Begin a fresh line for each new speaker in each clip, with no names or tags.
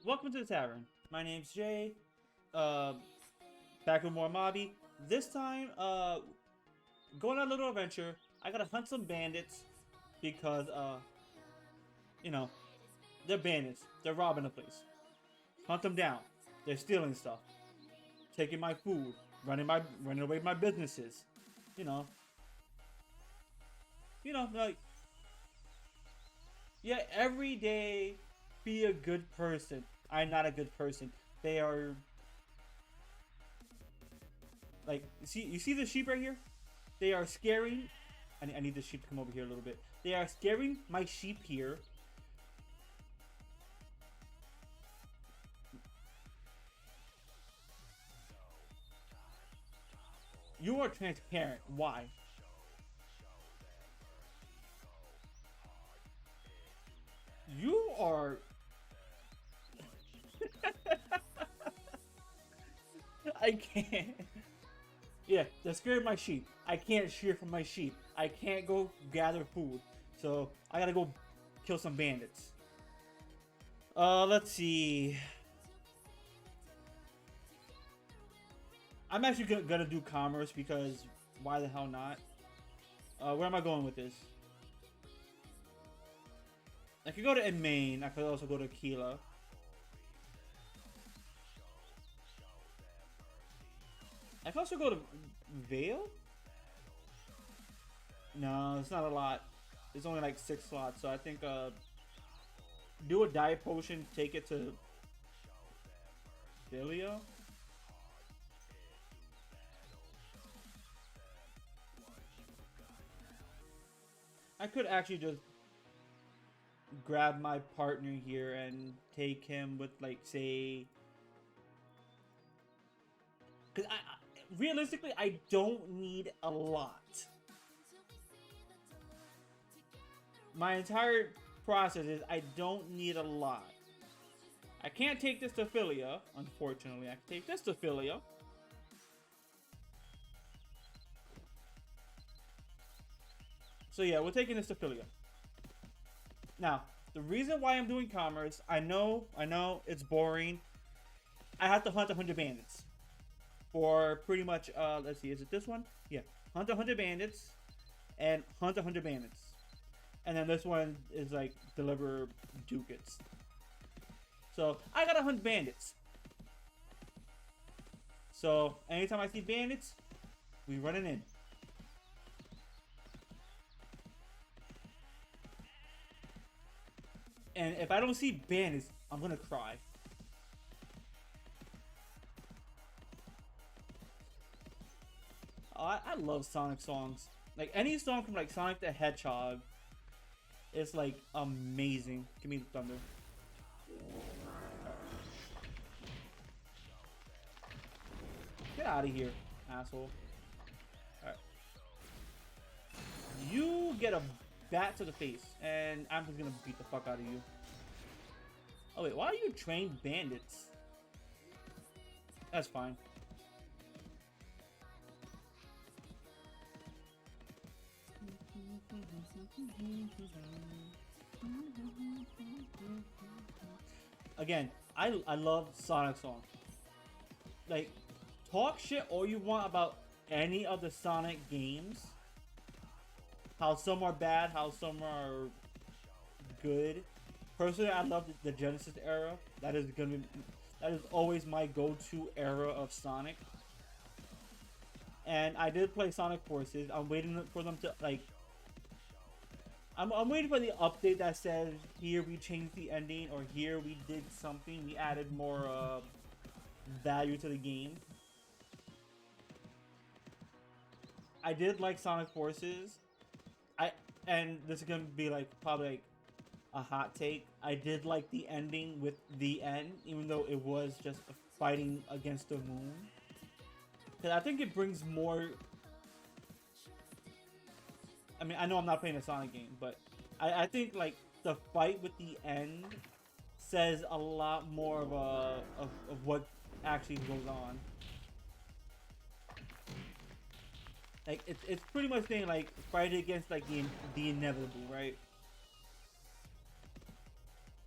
Welcome to the tavern. My name's Jay. Uh, Back with more Mobby. This time, going on a little adventure. I gotta hunt some bandits because, you know, they're bandits. They're robbing the place. Hunt them down. They're stealing stuff, taking my food, running away with my businesses. You know, like yeah, every day, be a good person. I'm not a good person. They are like you see the sheep right here? They are scaring. I need the sheep to come over here a little bit. They are scaring my sheep here. You are transparent. Why? You are. I can't. Yeah, they're scaring my sheep. I can't shear from my sheep. I can't go gather food. So I gotta go kill some bandits. Let's see. I'm actually gonna do commerce because why the hell not? Where am I going with this? I could go to Maine. I could also go to Keela. I could also go to Vale. No, it's not a lot. It's only like 6 slots, so I think do a diet potion, take it to Delia. I could actually just grab my partner here and take him with like say, because realistically I don't need a lot. My entire process is I don't need a lot. I can't take this to Philia, unfortunately. I can take this to Philia. So yeah, we're taking this to Philia. Now, the reason why I'm doing commerce, I know, it's boring. I have to hunt 100 bandits. For pretty much, let's see, is it this one? Yeah, hunt 100 bandits and hunt 100 bandits. And then this one is like deliver ducats. So I gotta hunt bandits. So anytime I see bandits, we running in. And if I don't see bandits, I'm gonna cry. Oh, I love Sonic songs. Like any song from like Sonic the Hedgehog is like amazing. Give me the thunder. Get out of here, asshole. Alright. You get a bat to the face, and I'm just gonna beat the fuck out of you. Oh wait, why are you trained bandits? That's fine. Again, I love Sonic songs. Like, talk shit all you want about any of the Sonic games. How some are bad, how some are good. Personally, I love the Genesis era. That is always my go-to era of Sonic. And I did play Sonic Forces. I'm waiting for them to like. I'm waiting for the update that says here we changed the ending or here we did something. We added more value to the game. I did like Sonic Forces. And this is gonna be like probably like a hot take. I did like the ending with the end, even though it was just fighting against the moon. Because I think it brings more. I mean, I know I'm not playing a Sonic game, but I think like the fight with the end says a lot more of what actually goes on. Like it's pretty much saying like fight against like the inevitable, right?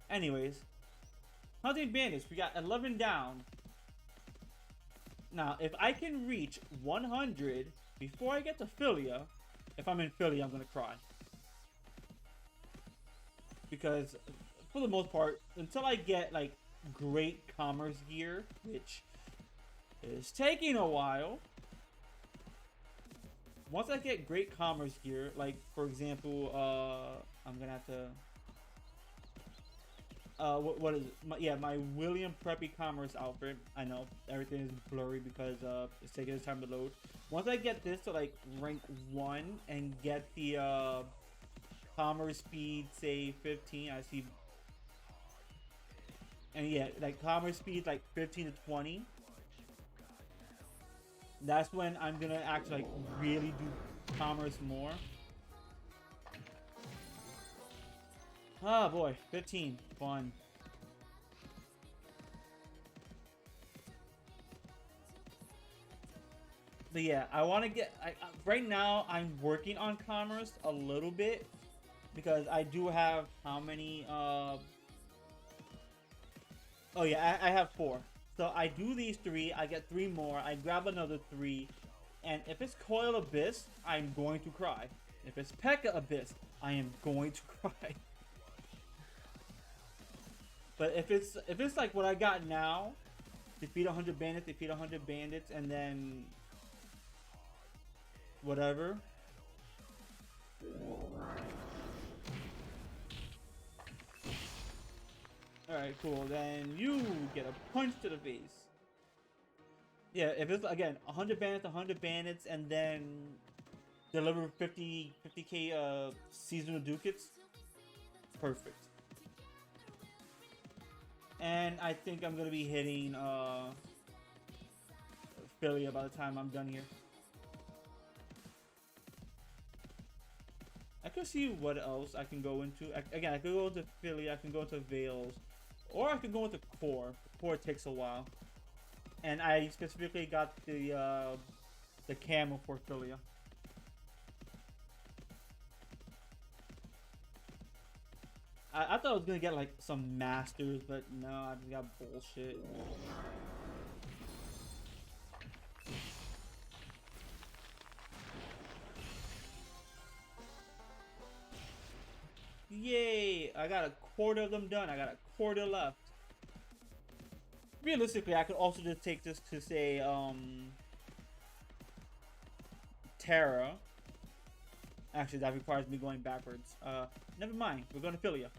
Anyways, Hunting bandits, we got 11 down. Now, if I can reach 100 before I get to Philia, if I'm in Philia, I'm gonna cry. Because, for the most part, until I get, like, great commerce gear, which is taking a while. Once I get great commerce gear, like, for example, I'm gonna have to... what is it? My William Preppy Commerce outfit. I know everything is blurry because it's taking its time to load. Once I get this to like rank 1 and get the commerce speed, say 15, I see, and yeah, like commerce speed like 15 to 20. That's when I'm gonna actually like really do commerce more. Oh boy, 15. Fun. But yeah, I want to get... right now, I'm working on commerce a little bit. Because I do have how many... oh yeah, I have 4. So I do these 3, I get 3 more, I grab another 3. And if it's Coil Abyss, I'm going to cry. If it's P.E.K.K.A. Abyss, I am going to cry. But if it's like what I got now, defeat 100 bandits, defeat 100 bandits, and then whatever. Alright, cool. Then you get a punch to the face. Yeah, if it's again 100 bandits, and then deliver 50k seasonal ducats. Perfect. And I think I'm gonna be hitting Philia by the time I'm done here. I could see what else I can go into. Again, I could go into Philia, I can go into Vales, or I could go into Core. Core takes a while. And I specifically got the camo for Philia. I thought I was gonna get like some masters, but no, I just got bullshit. Yay! I got a quarter of them done. I got a quarter left. Realistically, I could also just take this to say Terra. Actually, that requires me going backwards. Never mind. We're going to Philia.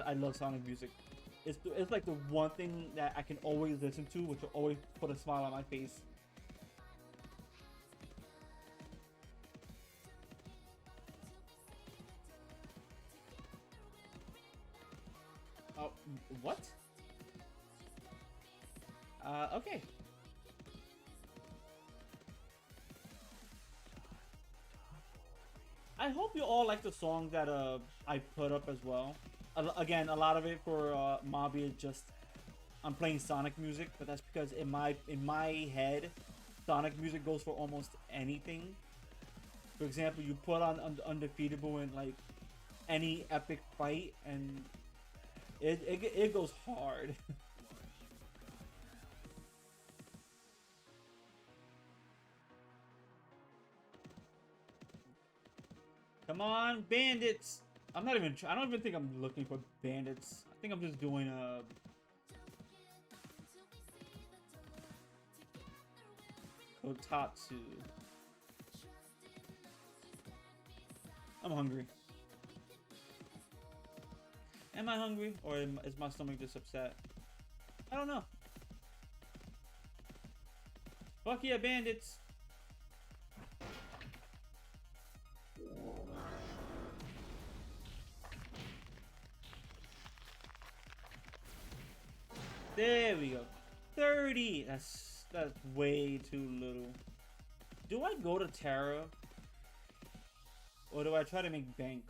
I love Sonic music. It's like the one thing that I can always listen to, which will always put a smile on my face. Oh, what? Okay. I hope you all like the song that I put up as well. Again, a lot of it for Mobby is just I'm playing Sonic music, but that's because in my head, Sonic music goes for almost anything. For example, you put on Undefeatable in like any epic fight, and it goes hard. Come on, bandits! I don't even think I'm looking for bandits. I think I'm just doing Kotatsu. I'm hungry. Am I hungry? Or is my stomach just upset? I don't know. Fuck yeah, bandits! There we go. 30! That's way too little. Do I go to Terra? Or do I try to make bank?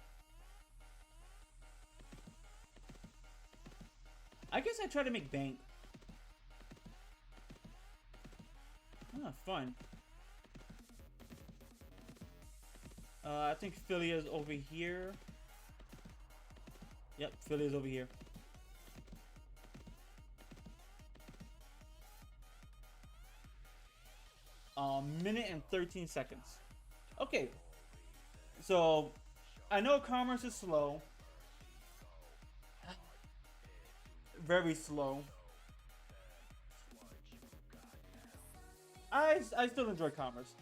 I try to make bank. Ah, fun. I think Philia's over here. Yep, Philia's over here. Minute and 13 seconds. Okay, so I know commerce is slow, very slow. I still enjoy commerce.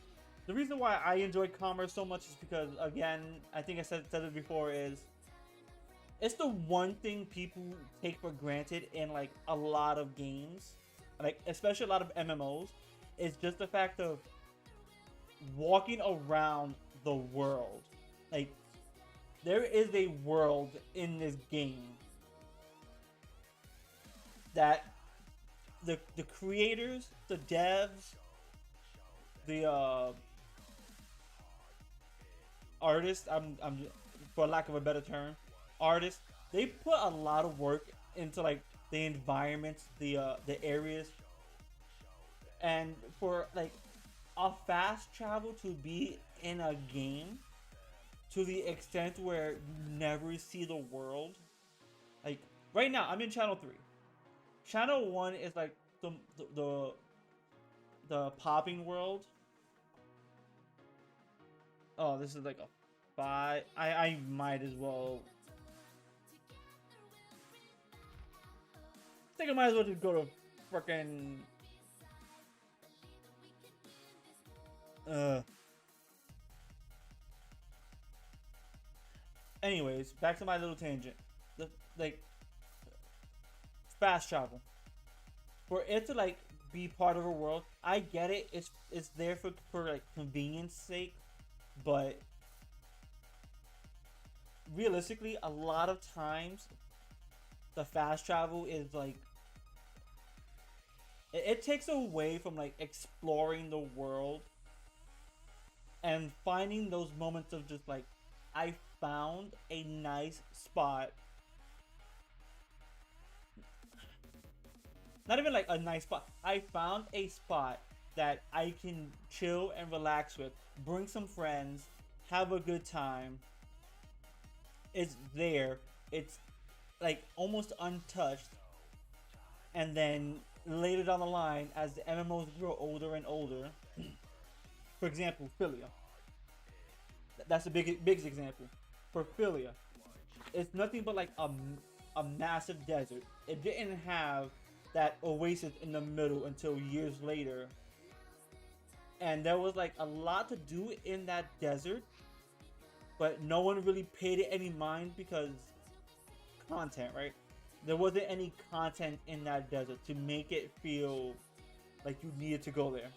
The reason why I enjoy commerce so much is because, again, I think I said it before, is it's the one thing people take for granted in like a lot of games, like especially a lot of MMOs. It's just the fact of walking around the world. Like, there is a world in this game that the creators, the devs, the artists, I'm for lack of a better term, artists, they put a lot of work into like the environments, the areas, and for like a fast travel to be in a game to the extent where you never see the world. Like right now, I'm in channel 3. Channel 1 is like the popping world. Oh, this is like a 5. I might as well. I think I might as well just go to frickin' anyways, back to my little tangent. The like fast travel. For it to like be part of a world, I get it. It's there for like convenience sake, but realistically, a lot of times the fast travel is like it takes away from like exploring the world and finding those moments of just like, I found a nice spot. Not even like a nice spot. I found a spot that I can chill and relax with, bring some friends, have a good time. It's there. It's like almost untouched. And then later down the line, as the MMOs grow older and older, for example, Philia. That's a big example. For Philia, it's nothing but like a massive desert. It didn't have that oasis in the middle until years later. And there was like a lot to do in that desert, but no one really paid it any mind because content, right? There wasn't any content in that desert to make it feel like you needed to go there.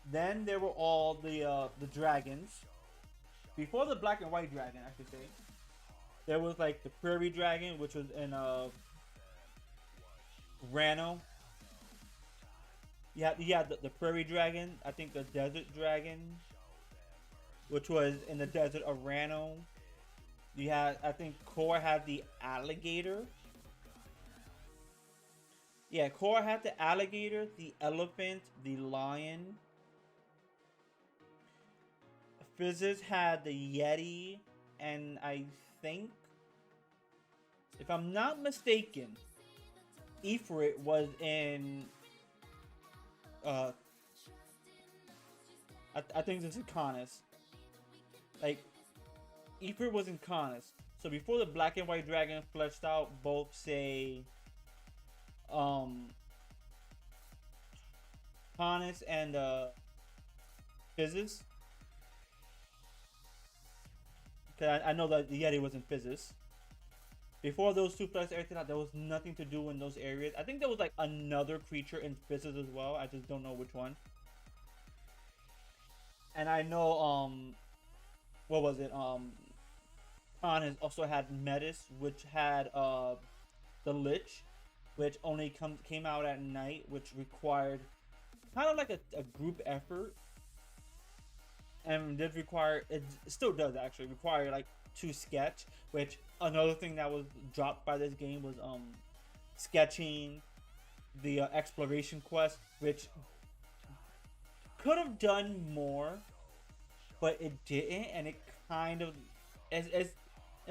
Then there were all the dragons. Before the black and white dragon, I should say, there was like the prairie dragon, which was in Rano. You had the prairie dragon. I think the desert dragon, which was in the desert of Rano. You had, I think Core had the alligator. Yeah, Core had the alligator, the elephant, the lion. Fizzes had the Yeti, and I think, if I'm not mistaken, Ifrit was in. I think this is Canis. Like, Ifrit was in Canis. So before the black and white dragon fleshed out, both say, Canis and Fizzes. Cause I know that the Yeti was in Fizzes. Before those two fleshed everything out, there was nothing to do in those areas. I think there was like another creature in Fizzes as well. I just don't know which one. And I know, what was it? Khan also had Metis, which had the Lich, which only came out at night, which required kind of like a group effort. and did require, it still does actually require like to sketch, which another thing that was dropped by this game was sketching the exploration quest, which could have done more, but it didn't, and it kind of it's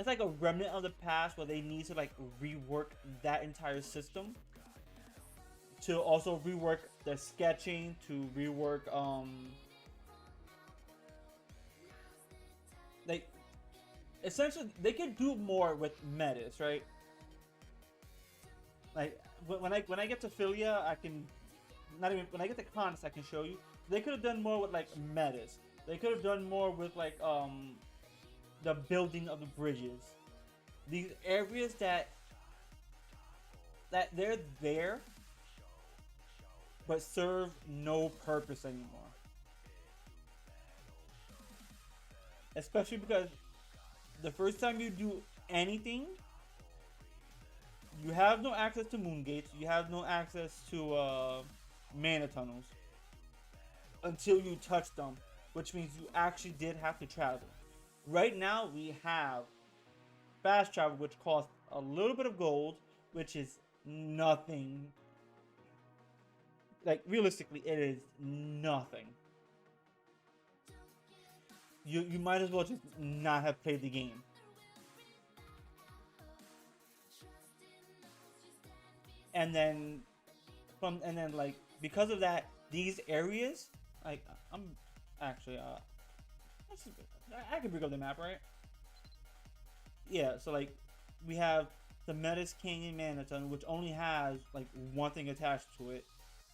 like a remnant of the past where they need to like rework that entire system, to also rework the sketching, to rework like essentially they could do more with metas, right? Like when I get to Philia, I can not even when I get to cons, I can show you. They could have done more with like metas. They could have done more with like the building of the bridges. These areas that they're there but serve no purpose anymore. Especially because the first time you do anything, you have no access to moon gates, you have no access to mana tunnels until you touch them, which means you actually did have to travel. Right now we have fast travel, which costs a little bit of gold, which is nothing. Like realistically, it is nothing. You might as well just not have played the game. And then like because of that, these areas, like I'm actually I can bring up the map, right? Yeah, so like we have the Metis Canyon Maniton, which only has like one thing attached to it.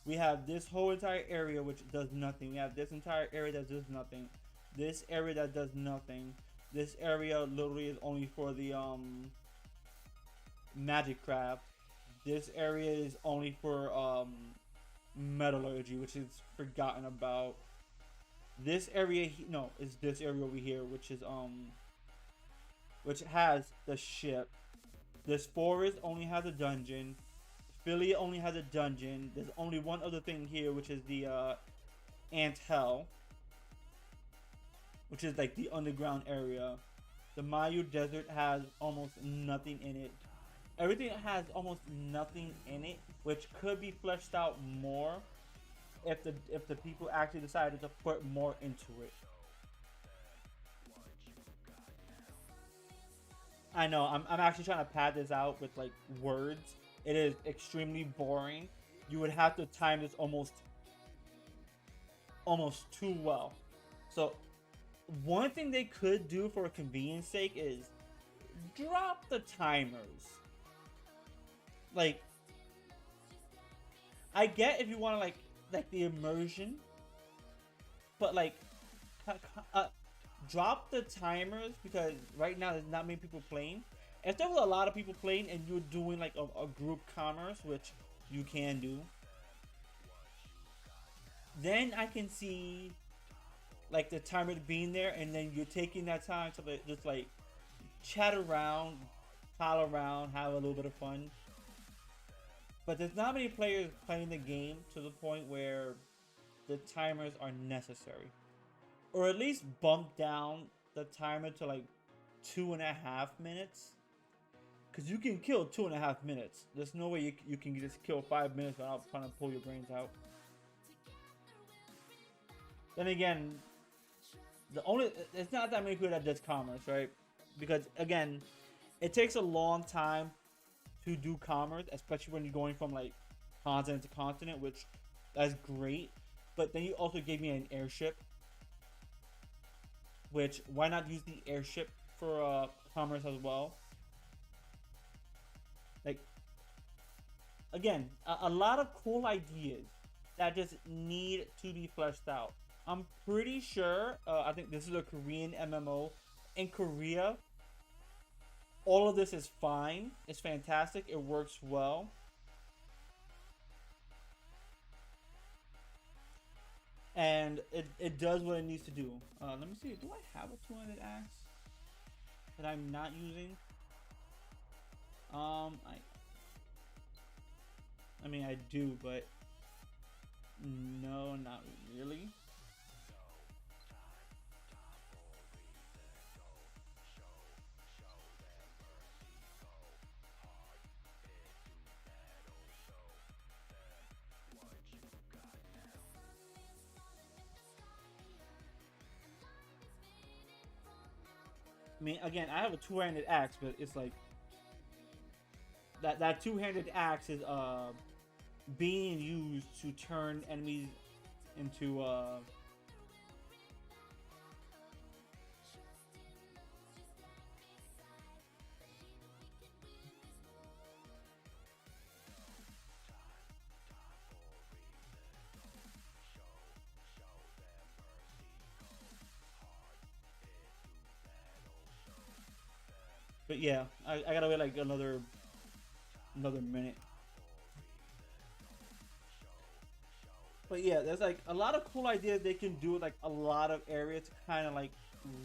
We have this whole entire area which does nothing. We have this entire area that does nothing. This area that does nothing. This area literally is only for the magic craft. This area is only for metallurgy, which is forgotten about. This area, no, is this area over here, which is which has the ship. This forest only has a dungeon. Philly only has a dungeon. There's only one other thing here, which is the Ant Hell, which is like the underground area. The Mayu Desert has almost nothing in it. Everything has almost nothing in it, which could be fleshed out more if the people actually decided to put more into it. I know I'm actually trying to pad this out with like words. It is extremely boring. You would have to time this almost too well. So one thing they could do for convenience sake is drop the timers. Like I get if you want to like the immersion, but like drop the timers, because right now there's not many people playing. If there was a lot of people playing and you're doing like a group commerce, which you can do, then I can see like the timer being there, and then you're taking that time to just like chat around, pal around, have a little bit of fun. But there's not many players playing the game to the point where the timers are necessary. Or at least bump down the timer to like 2.5 minutes. Because you can kill 2.5 minutes. There's no way you can just kill 5 minutes without trying to pull your brains out. Then again, it's not that many people that does commerce, right? Because again, it takes a long time to do commerce, especially when you're going from like continent to continent, which that's great. But then you also gave me an airship, which why not use the airship for commerce as well? Like again, a lot of cool ideas that just need to be fleshed out. I'm pretty sure, I think this is a Korean MMO. In Korea, all of this is fine. It's fantastic. It works well. And it does what it needs to do. Let me see. Do I have a 200 axe that I'm not using? I mean, I do, but no, not really. I mean, again, I have a two-handed axe, but it's like that two-handed axe is being used to turn enemies into but yeah, I gotta wait like another minute. But yeah, there's like a lot of cool ideas they can do with like a lot of areas to kind of like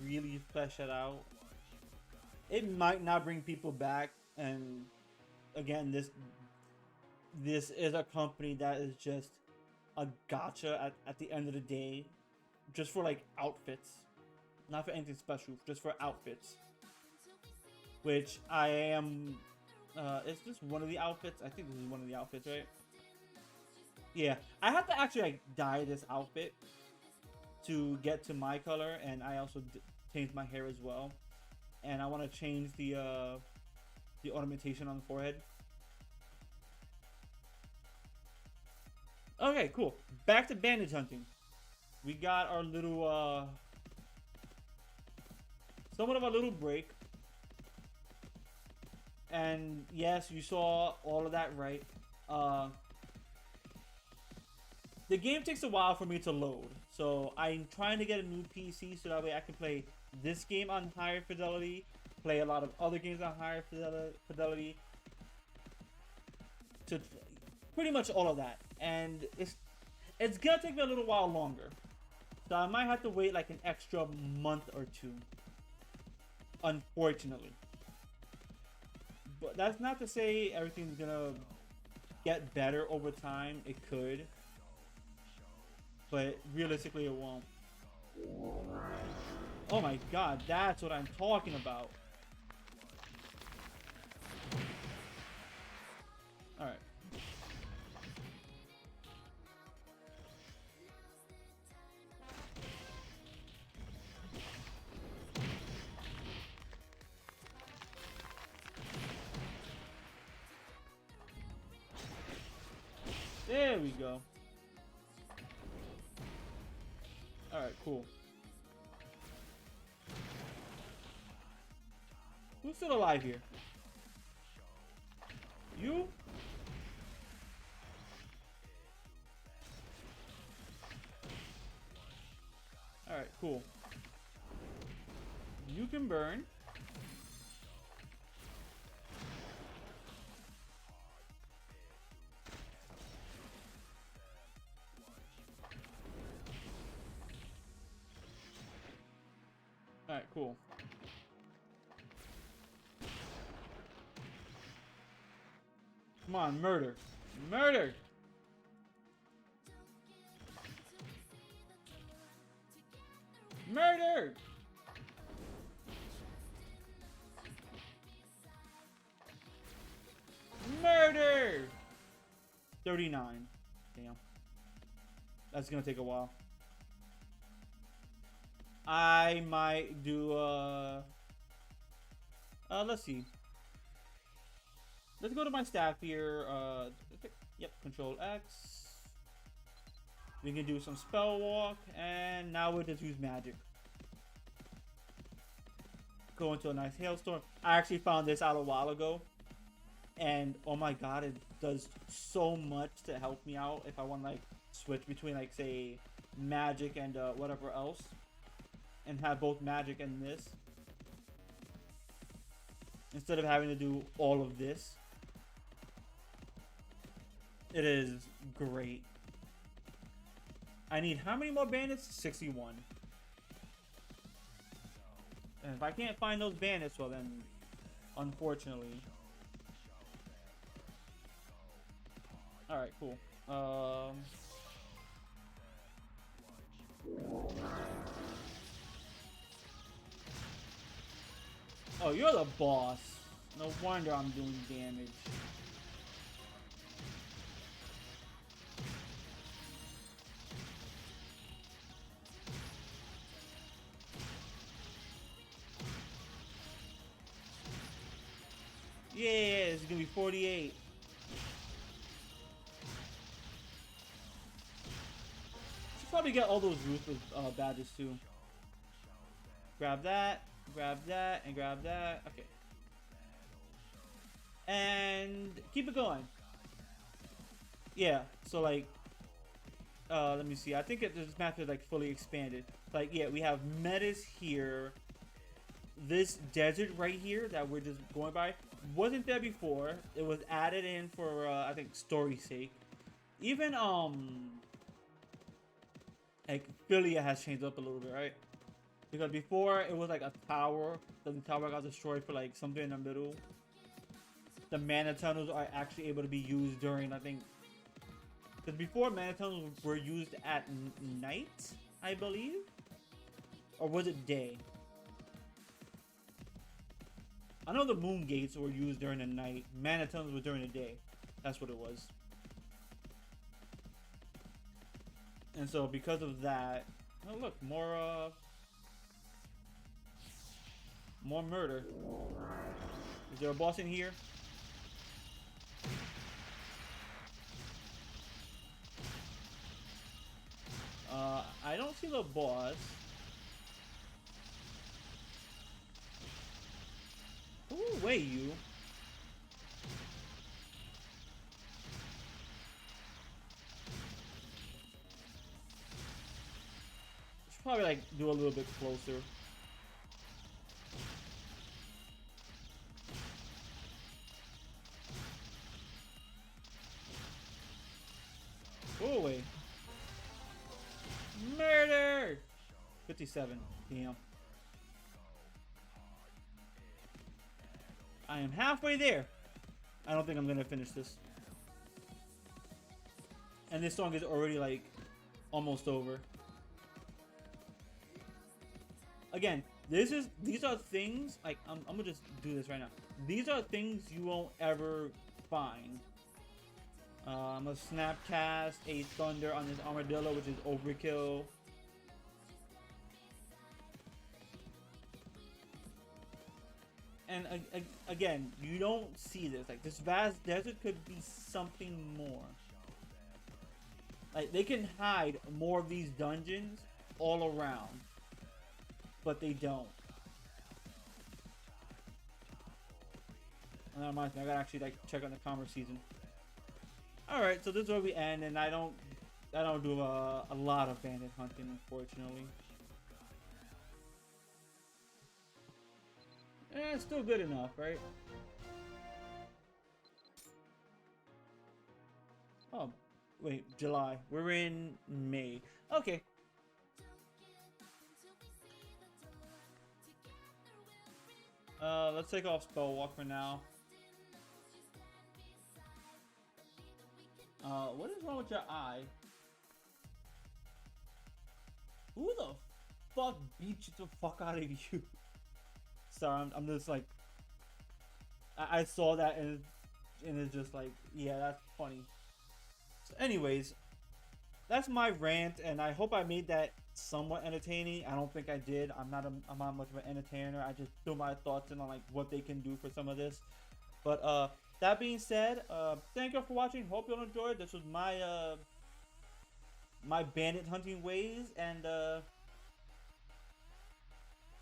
really flesh it out. It might not bring people back, and again, this is a company that is just a gotcha at the end of the day, just for like outfits, not for anything special, just for outfits. Which I am. Is this one of the outfits? I think this is one of the outfits, right? Yeah, I have to actually like dye this outfit to get to my color, and I also changed my hair as well. And I want to change the ornamentation on the forehead. Okay, cool. Back to bandage hunting. We got our little somewhat of a little break. And yes, you saw all of that right. The game takes a while for me to load, so I'm trying to get a new PC so that way I can play this game on higher fidelity, play a lot of other games on higher fidelity, to pretty much all of that. And it's gonna take me a little while longer, so I might have to wait like an extra month or two, unfortunately. But that's not to say everything's gonna get better over time. It could, but realistically it won't. Oh my god, that's what I'm talking about. Alright. There we go. Alright, cool. Who's still alive here? You? Alright, cool. You can burn. Alright, cool. Come on, murder. Murder! Murder! Murder! 39. Damn. That's gonna take a while. I might do let's see. Let's go to my staff here. Yep, Control X. We can do some spell walk, and now we'll just use magic. Go into a nice hailstorm. I actually found this out a while ago, and oh my god, it does so much to help me out if I want to like switch between like say magic and whatever else, and have both magic and this instead of having to do all of this. It is great. I need how many more bandits? 61. And if I can't find those bandits, well then, unfortunately. Alright, cool. Oh, you're the boss. No wonder I'm doing damage. Yeah, it's gonna be 48. Should probably get all those ruthless badges too. Grab that, and grab that. Okay. And keep it going. Yeah, so like, let me see. I think this map is like fully expanded. Like, yeah, we have metas here. This desert right here that we're just going by wasn't there before. It was added in for I think story's sake. Even like Philia has changed up a little bit, right? Because before it was like a tower. Then the tower got destroyed for like something in the middle. The mana tunnels are actually able to be used during, I think, because before mana tunnels were used at night, I believe, or was it day? I know the moon gates were used during the night. Mana tunnels were during the day. That's what it was. And so because of that, oh look, more murder. Is there a boss in here? I don't see the boss. Ooh, wait, you. Should probably like do a little bit closer. Go away. Murder! 57. Damn. I am halfway there. I don't think I'm gonna finish this. And this song is already like almost over. Again, these are things like I'm gonna just do this right now. These are things you won't ever find. A Snapcast, a Thunder on this Armadillo, which is overkill. And again, you don't see this. Like, this vast desert could be something more. Like, they can hide more of these dungeons all around. But they don't. And that reminds me, I gotta actually like check on the commerce season. Alright, so this is where we end, and I don't do a lot of bandit hunting, unfortunately. It's still good enough, right? Oh, wait, July. We're in May. Okay. Let's take off Spell Walk for now. What is wrong with your eye? Who the fuck beat you the fuck out of you? Sorry, I'm just like, I saw that and it's just like, yeah, that's funny. So anyways, that's my rant, and I hope I made that somewhat entertaining. I don't think I did. I'm not much of an entertainer. I just threw my thoughts in on like what they can do for some of this. But that being said, thank you for watching. Hope you all enjoyed. This was my my bandit hunting ways, and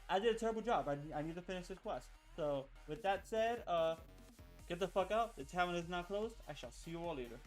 I did a terrible job. I need to finish this quest. So with that said, get the fuck out. The tavern is now closed. I shall see you all later.